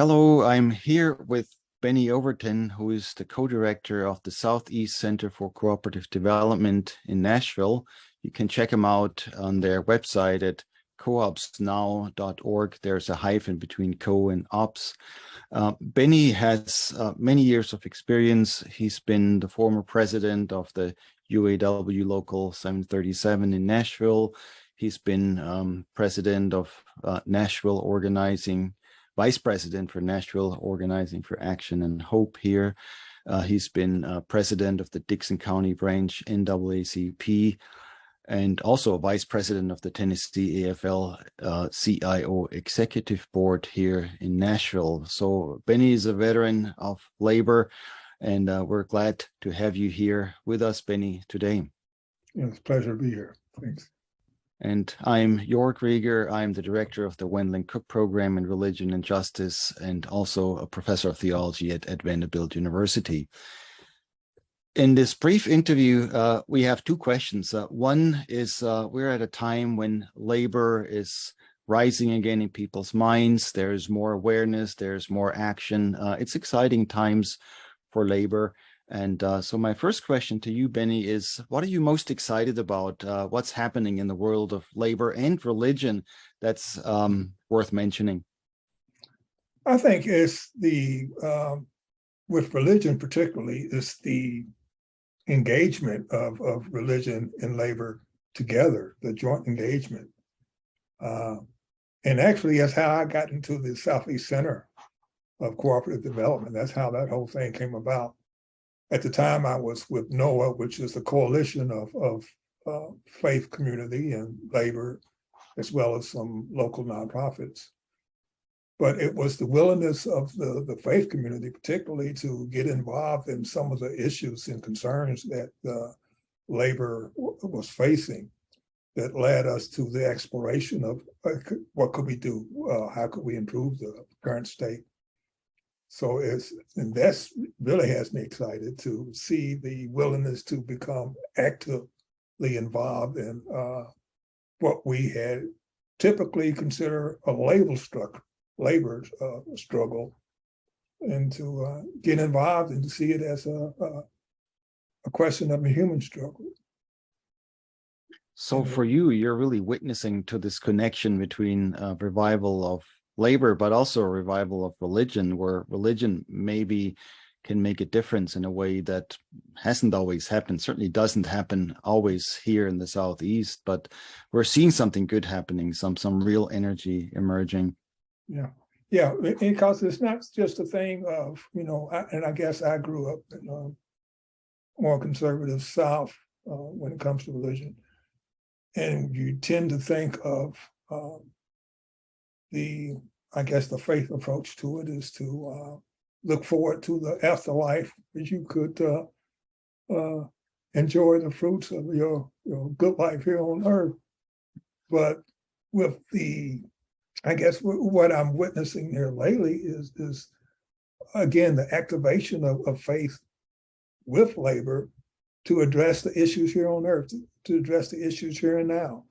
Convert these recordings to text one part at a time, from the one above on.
Hello, I'm here with Benny Overton, who is the co-director of the Southeast Center for Cooperative Development in Nashville. You can check him out on their website at coopsnow.org. There's a hyphen between co and ops. Benny has many years of experience. He's been the former president of the UAW Local 737 in Nashville. He's been president of Nashville Organizing, vice president for Nashville Organizing for Action and Hope here. He's been president of the Dickson County Branch NAACP, and also vice president of the Tennessee AFL-CIO executive board here in Nashville. So Benny is a veteran of labor, and we're glad to have you here with us, Benny, today. Yeah, it's a pleasure to be here. Thanks. And I'm Joerg Rieger. I'm the director of the Wendland-Cook program in religion and justice, and also a professor of theology at Vanderbilt University. In this brief interview, we have two questions. One is we're at a time when labor is rising again in people's minds. There's more awareness, there's more action. It's exciting times for labor. And so my first question to you, Benny, is what are you most excited about? What's happening in the world of labor and religion that's worth mentioning? I think it's with religion particularly, it's the engagement of religion and labor together, the joint engagement. And actually, that's how I got into the Southeast Center of Cooperative Development. That's how that whole thing came about. At the time, I was with NOAA, which is the coalition of faith community and labor, as well as some local nonprofits. But it was the willingness of the faith community, particularly, to get involved in some of the issues and concerns that labor was facing that led us to the exploration of what could we do? How could we improve the current state? So and that's really has me excited to see the willingness to become actively involved in what we had typically consider a labor struggle, and to get involved and to see it as a question of a human struggle. So for you, you're really witnessing to this connection between revival of labor, but also a revival of religion, where religion maybe can make a difference in a way that hasn't always happened, certainly doesn't happen always here in the Southeast, but we're seeing something good happening, some real energy emerging. Yeah, because it's not just a thing of, and I guess I grew up in a more conservative South when it comes to religion. And you tend to think of the faith approach to it is to look forward to the afterlife, as you could enjoy the fruits of your good life here on earth. But with what I'm witnessing here lately is again, the activation of faith with labor to address the issues here on earth, to address the issues here and now,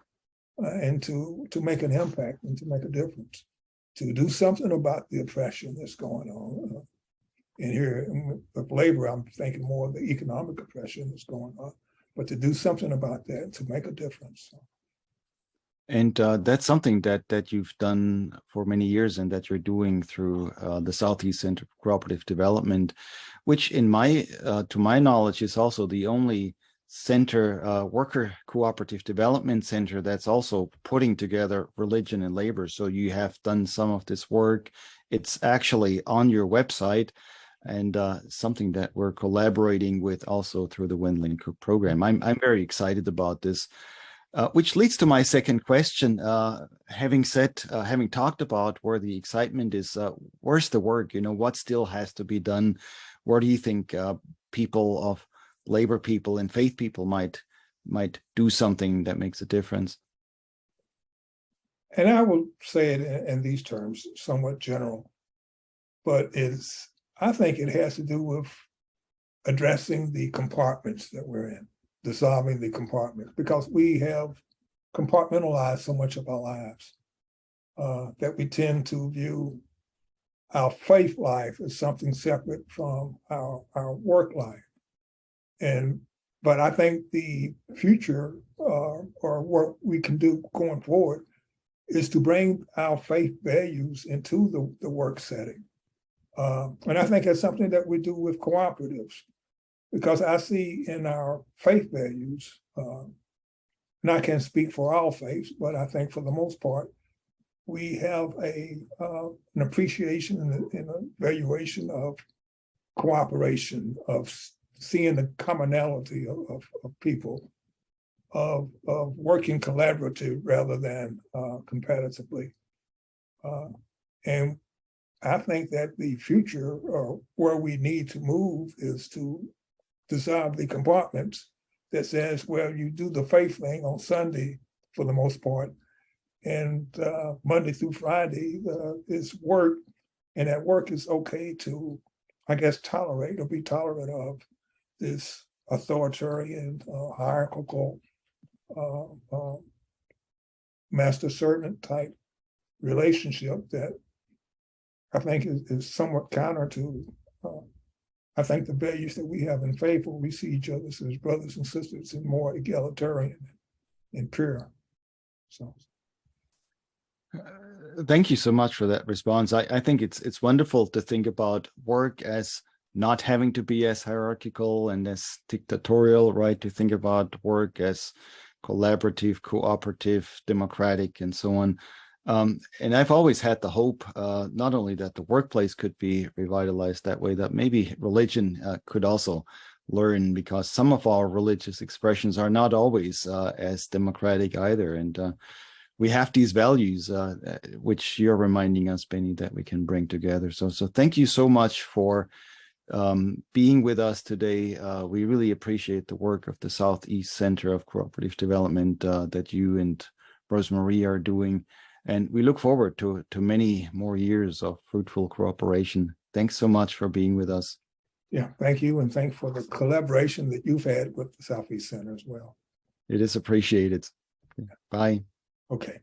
and to make an impact and to make a difference, to do something about the oppression that's going on. And here with labor, I'm thinking more of the economic oppression that's going on, but to do something about that, to make a difference. And that's something that you've done for many years, and that you're doing through the Southeast Center for Cooperative Development, which to my knowledge is also the only center, worker cooperative development center, that's also putting together religion and labor. So you have done some of this work. It's actually on your website, and something that we're collaborating with also through the Wendland-Cook program. I'm very excited about this. Which leads to my second question. Having talked about where the excitement is, where's the work? What still has to be done? Where do you think people of labor people and faith people might do something that makes a difference? And I will say it in these terms, somewhat general, but I think it has to do with addressing the compartments that we're in. Dissolving the compartments, because we have compartmentalized so much of our lives that we tend to view our faith life is something separate from our work life. But I think the future or what we can do going forward is to bring our faith values into the work setting. And I think that's something that we do with cooperatives, because I see in our faith values, and I can't speak for all faiths, but I think for the most part, we have an appreciation and an evaluation of cooperation, of seeing the commonality of people, of working collaborative rather than competitively. And I think that the future, or where we need to move, is to dissolve the compartments that says, well, you do the faith thing on Sunday for the most part, and Monday through Friday is work, and at work is okay to, I guess, tolerate or be tolerant of this authoritarian, hierarchical, master-servant type relationship that I think is somewhat counter to, I think, the values that we have in faith, where we see each other as brothers and sisters and more egalitarian and pure. So. Thank you so much for that response. I think it's wonderful to think about work as not having to be as hierarchical and as dictatorial, right? To think about work as collaborative, cooperative, democratic, and so on. And I've always had the hope, not only that the workplace could be revitalized that way, that maybe religion could also learn, because some of our religious expressions are not always as democratic either. And we have these values, which you're reminding us, Benny, that we can bring together. So thank you so much for being with us today. We really appreciate the work of the Southeast Center of Cooperative Development that you and Rosemarie are doing. And we look forward to many more years of fruitful cooperation. Thanks so much for being with us. Yeah, thank you. And thanks for the collaboration that you've had with the Southeast Center as well. It is appreciated. Bye. Okay.